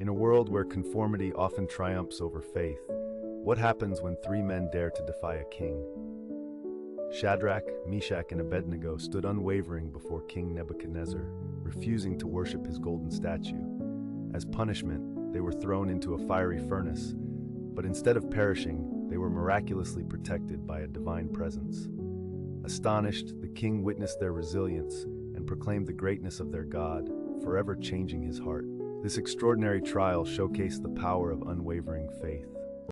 In a world where conformity often triumphs over faith, what happens when three men dare to defy a king? Shadrach, Meshach, and Abednego stood unwavering before King Nebuchadnezzar, refusing to worship his golden statue. As punishment, they were thrown into a fiery furnace, but instead of perishing, they were miraculously protected by a divine presence. Astonished, the king witnessed their resilience and proclaimed the greatness of their God, forever changing his heart. This extraordinary trial showcased the power of unwavering faith.